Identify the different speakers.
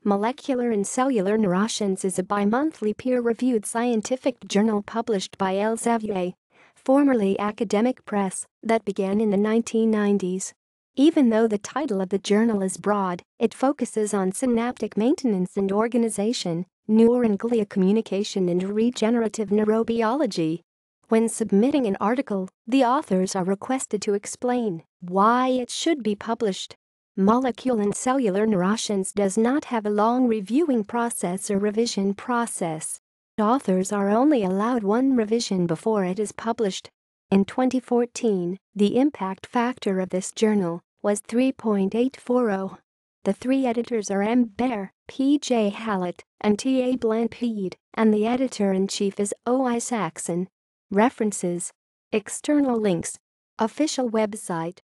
Speaker 1: Molecular and Cellular Neuroscience is a bi-monthly peer-reviewed scientific journal published by Elsevier, formerly Academic Press, that began in the 1990s. Even though the title of the journal is broad, it focuses on synaptic maintenance and organization, neuron-glia communication and regenerative neurobiology. When submitting an article, the authors are requested to explain why it should be published. Molecular and Cellular Neuroscience does not have a long reviewing process or revision process. Authors are only allowed one revision before it is published. In 2014, the impact factor of this journal was 3.840. The three editors are M. Baehr, P.J. Hallett, and T.A. Blanpied, and the editor-in-chief is O. Isacson. References. External links. Official website.